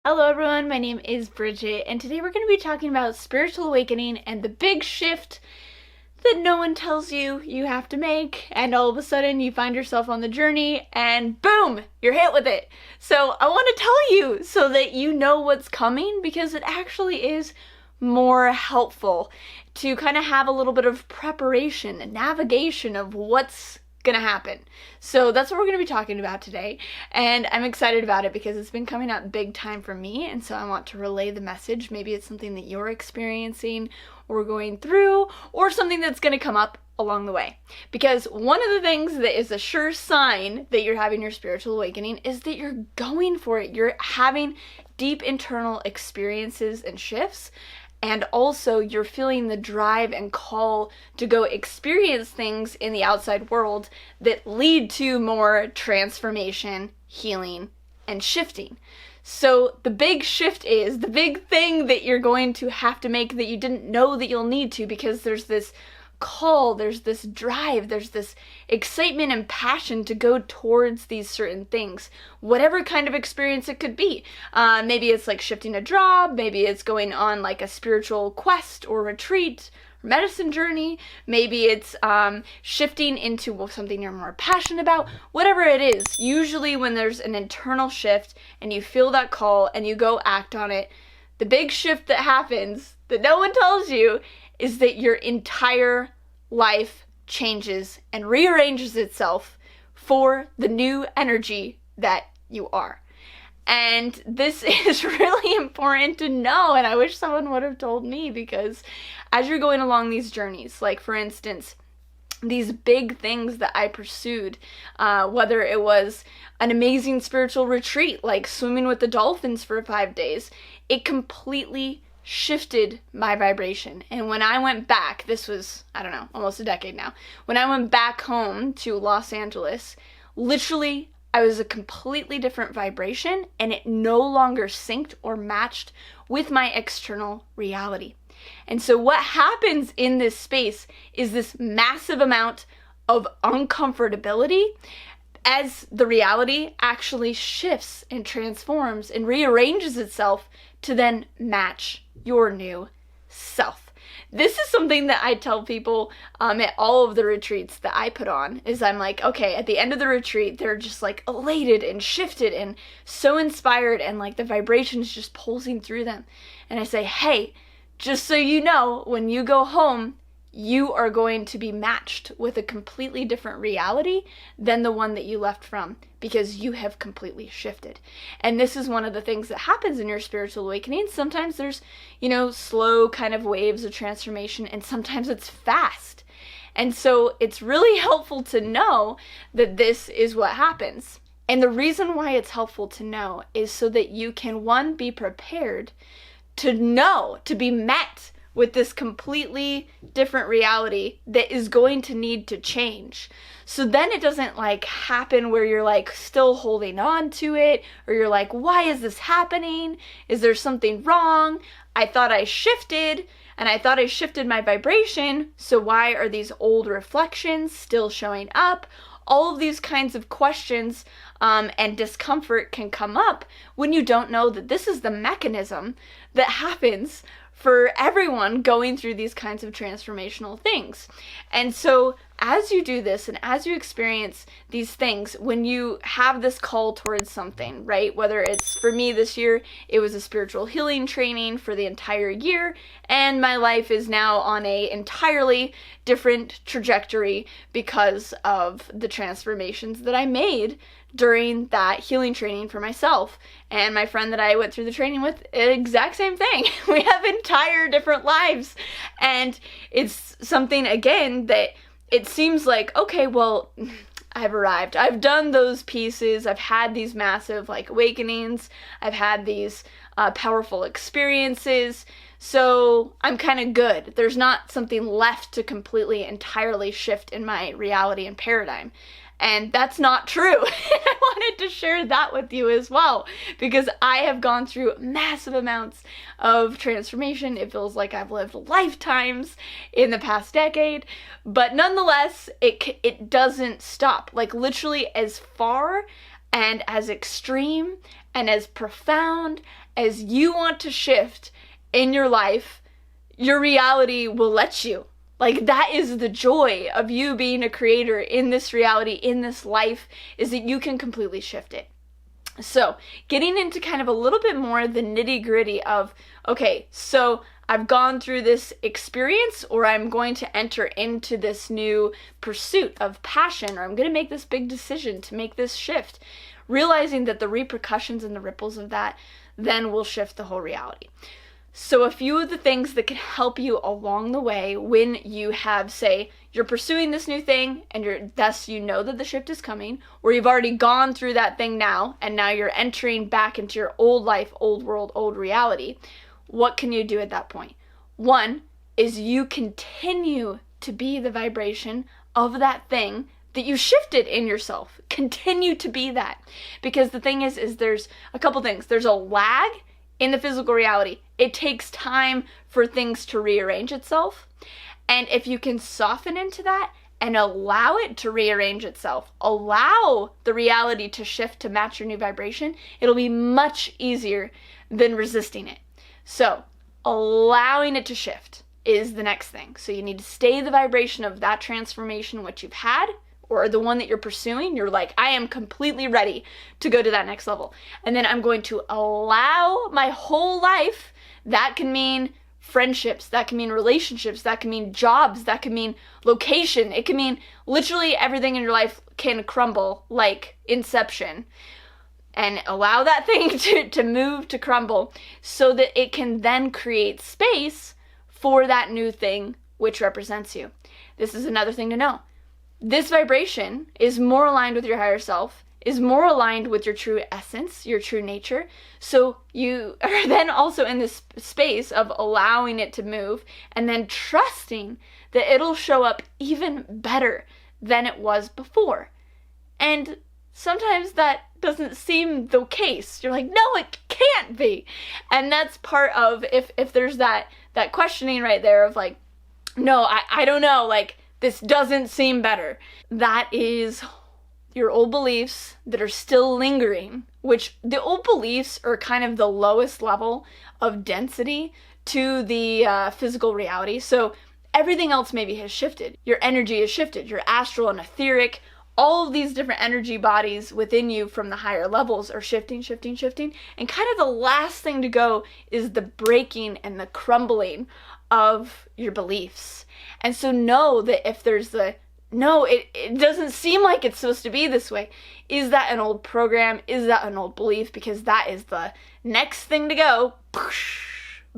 Hello everyone, my name is Bridget, and today we're going to be talking about spiritual awakening and the big shift that no one tells you you have to make, and all of a sudden you find yourself on the journey and boom, you're hit with it. So I want to tell you so that you know what's coming, because it actually is more helpful to kind of have a little bit of preparation and navigation of what's gonna happen. So that's what we're gonna be talking about today, and I'm excited about it because it's been coming up big time for me, and so I want to relay the message. Maybe it's something that you're experiencing or going through, or something that's gonna come up along the way. Because one of the things that is a sure sign that you're having your spiritual awakening is that you're going for it. You're having deep internal experiences and shifts, and also you're feeling the drive and call to go experience things in the outside world that lead to more transformation, healing, and shifting. So the big shift is the big thing that you're going to have to make that you didn't know that you'll need to, because there's this call, there's this drive, there's this excitement and passion to go towards these certain things, whatever kind of experience it could be. Maybe it's like shifting a job, maybe it's going on like a spiritual quest or retreat, or medicine journey, maybe it's shifting into something you're more passionate about, whatever it is. Usually when there's an internal shift and you feel that call and you go act on it, the big shift that happens that no one tells you is that your entire life changes and rearranges itself for the new energy that you are. And this is really important to know, and I wish someone would have told me, because as you're going along these journeys, like for instance, these big things that I pursued, whether it was an amazing spiritual retreat, like swimming with the dolphins for 5 days, it completely shifted my vibration. And when I went back, this was, I don't know, almost a decade now, when I went back home to Los Angeles, literally I was a completely different vibration, and it no longer synced or matched with my external reality. And so what happens in this space is this massive amount of uncomfortability as the reality actually shifts and transforms and rearranges itself to then match your new self. This is something that I tell people at all of the retreats that I put on, is I'm like, okay, at the end of the retreat, they're just like elated and shifted and so inspired, and like the vibration's just pulsing through them. And I say, hey, just so you know, when you go home, you are going to be matched with a completely different reality than the one that you left from, because you have completely shifted. And this is one of the things that happens in your spiritual awakening. Sometimes there's, slow kind of waves of transformation, and sometimes it's fast. And so it's really helpful to know that this is what happens. And the reason why it's helpful to know is so that you can, one, be prepared to know, to be met with this completely different reality that is going to need to change. So then it doesn't like happen where you're like still holding on to it, or you're like, why is this happening? Is there something wrong? I thought I shifted, and I thought I shifted my vibration, so why are these old reflections still showing up? All of these kinds of questions and discomfort can come up when you don't know that this is the mechanism that happens for everyone going through these kinds of transformational things. And so as you do this and as you experience these things, when you have this call towards something, right? Whether it's, for me this year, it was a spiritual healing training for the entire year, and my life is now on a entirely different trajectory because of the transformations that I made during that healing training for myself. And my friend that I went through the training with, exact same thing. We have entire different lives. And it's something, again, that it seems like, okay, well, I've arrived. I've done those pieces. I've had these massive awakenings. I've had these powerful experiences. So I'm kind of good. There's not something left to completely, entirely shift in my reality and paradigm. And that's not true. I wanted to share that with you as well, because I have gone through massive amounts of transformation. It feels like I've lived lifetimes in the past decade, but nonetheless, it doesn't stop. Like literally as far and as extreme and as profound as you want to shift in your life, your reality will let you. Like, that is the joy of you being a creator in this reality, in this life, is that you can completely shift it. So, getting into kind of a little bit more the nitty-gritty of, okay, so I've gone through this experience, or I'm going to enter into this new pursuit of passion, or I'm going to make this big decision to make this shift, realizing that the repercussions and the ripples of that then will shift the whole reality. So a few of the things that can help you along the way when you have, say, you're pursuing this new thing and thus you know that the shift is coming, or you've already gone through that thing now and now you're entering back into your old life, old world, old reality. What can you do at that point? One is you continue to be the vibration of that thing that you shifted in yourself. Continue to be that. Because the thing is there's a couple things. There's a lag in the physical reality. It takes time for things to rearrange itself. And if you can soften into that and allow it to rearrange itself, allow the reality to shift to match your new vibration, it'll be much easier than resisting it. So, allowing it to shift is the next thing. So you need to stay the vibration of that transformation, which you've had, or the one that you're pursuing. You're like, I am completely ready to go to that next level. And then I'm going to allow my whole life. That can mean friendships, that can mean relationships, that can mean jobs, that can mean location. It can mean literally everything in your life can crumble like Inception. And allow that thing to move, to crumble, so that it can then create space for that new thing which represents you. This is another thing to know. This vibration is more aligned with your higher self, is more aligned with your true essence, your true nature. So you are then also in this space of allowing it to move and then trusting that it'll show up even better than it was before. And sometimes that doesn't seem the case. You're like, no, it can't be. And that's part of, if there's that questioning right there of like, no, I don't know, like, this doesn't seem better. That is your old beliefs that are still lingering, which the old beliefs are kind of the lowest level of density to the physical reality. So everything else maybe has shifted. Your energy has shifted. Your astral and etheric, all of these different energy bodies within you from the higher levels are shifting. And kind of the last thing to go is the breaking and the crumbling of your beliefs. And so know that if there's no, it doesn't seem like it's supposed to be this way. Is that an old program? Is that an old belief? Because that is the next thing to go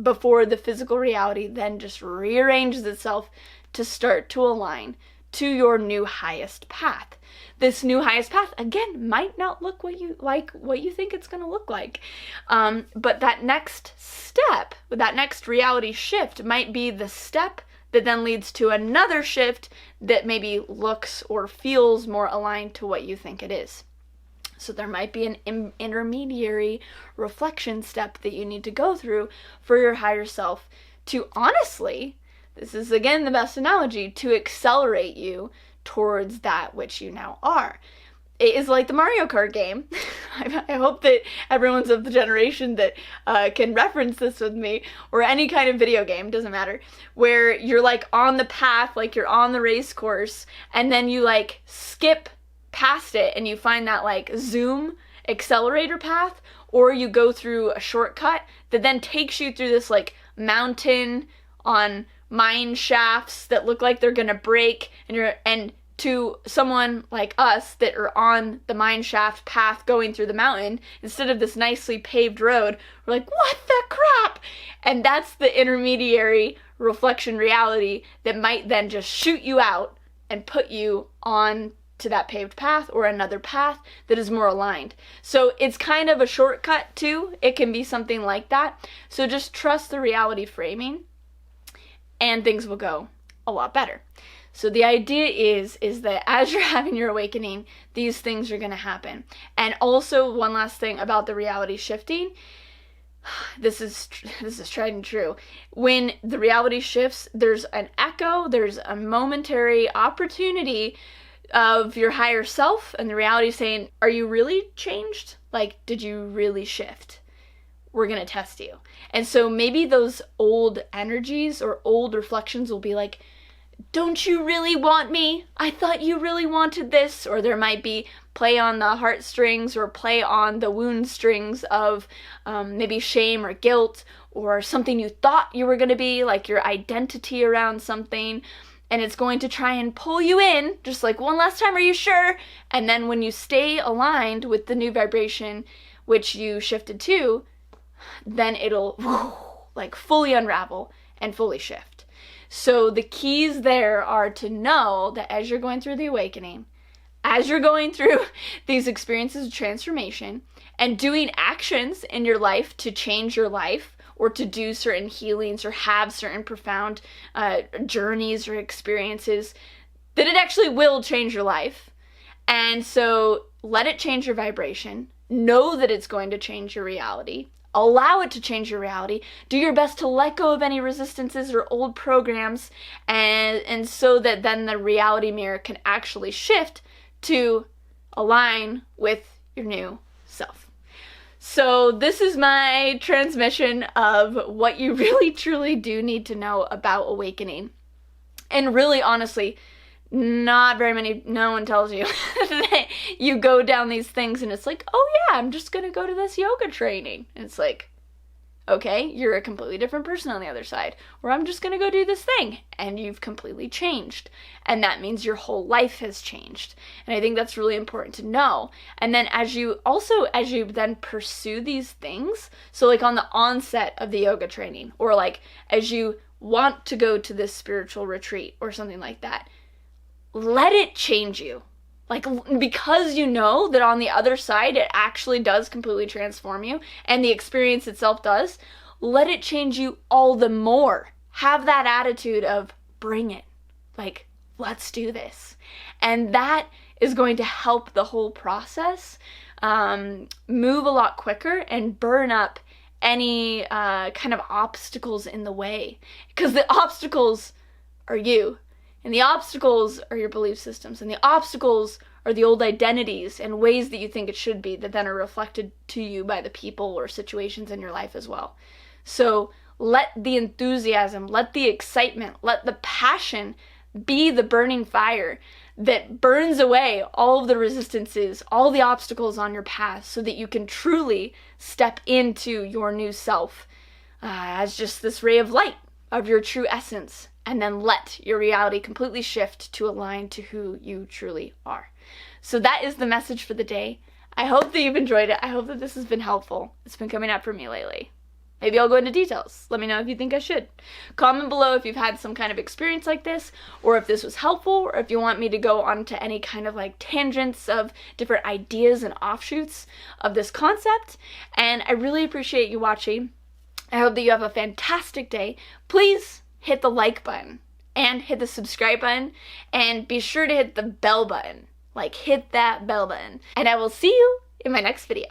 before the physical reality then just rearranges itself to start to align to your new highest path. This new highest path, again, might not look what you think it's going to look like. But that next step, that next reality shift might be the step that then leads to another shift that maybe looks or feels more aligned to what you think it is. So there might be an intermediary reflection step that you need to go through for your higher self to honestly, this is again the best analogy, to accelerate you towards that which you now are. It is like the Mario Kart game. I hope that everyone's of the generation that can reference this with me, or any kind of video game, doesn't matter, where you're like on the path, like you're on the race course, and then you like skip past it and you find that like zoom accelerator path, or you go through a shortcut that then takes you through this like mountain on mine shafts that look like they're gonna break, and to someone like us that are on the mine shaft path going through the mountain, instead of this nicely paved road, we're like, what the crap? And that's the intermediary reflection reality that might then just shoot you out and put you on to that paved path or another path that is more aligned. So it's kind of a shortcut too. It can be something like that. So just trust the reality framing and things will go a lot better. So the idea is that as you're having your awakening, these things are going to happen. And also one last thing about the reality shifting, this is tried and true. When the reality shifts, there's an echo, there's a momentary opportunity of your higher self and the reality saying, are you really changed? Like, did you really shift? we're going to test you. And so maybe those old energies or old reflections will be like, don't you really want me? I thought you really wanted this. Or there might be play on the heartstrings or play on the wound strings of maybe shame or guilt or something you thought you were going to be, like your identity around something. And it's going to try and pull you in, just like one last time, are you sure? And then when you stay aligned with the new vibration, which you shifted to, then it'll like fully unravel and fully shift. So the keys there are to know that as you're going through the awakening, as you're going through these experiences of transformation and doing actions in your life to change your life or to do certain healings or have certain profound journeys or experiences, that it actually will change your life. And so let it change your vibration. Know that it's going to change your reality. Allow it to change your reality. Do your best to let go of any resistances or old programs, and so that then the reality mirror can actually shift to align with your new self. So this is my transmission of what you really truly do need to know about awakening. And really, honestly, no one tells you that you go down these things and it's like, oh yeah, I'm just gonna go to this yoga training. And it's like, okay, you're a completely different person on the other side. Or I'm just gonna go do this thing, and you've completely changed. And that means your whole life has changed. And I think that's really important to know. And then as you then pursue these things, so like on the onset of the yoga training, or like as you want to go to this spiritual retreat or something like that, let it change you. Like, because you know that on the other side, it actually does completely transform you, and the experience itself does, let it change you all the more. Have that attitude of, bring it. Like, let's do this. And that is going to help the whole process move a lot quicker and burn up any kind of obstacles in the way. Because the obstacles are you. And the obstacles are your belief systems. And the obstacles are the old identities and ways that you think it should be that then are reflected to you by the people or situations in your life as well. So let the enthusiasm, let the excitement, let the passion be the burning fire that burns away all of the resistances, all the obstacles on your path, so that you can truly step into your new self as just this ray of light of your true essence. And then let your reality completely shift to align to who you truly are. So that is the message for the day. I hope that you've enjoyed it. I hope that this has been helpful. It's been coming up for me lately. Maybe I'll go into details. Let me know if you think I should. Comment below if you've had some kind of experience like this, or if this was helpful, or if you want me to go on to any kind of like tangents of different ideas and offshoots of this concept. And I really appreciate you watching. I hope that you have a fantastic day. Please hit the like button and hit the subscribe button, and be sure to hit the bell button. Like, hit that bell button. And I will see you in my next video.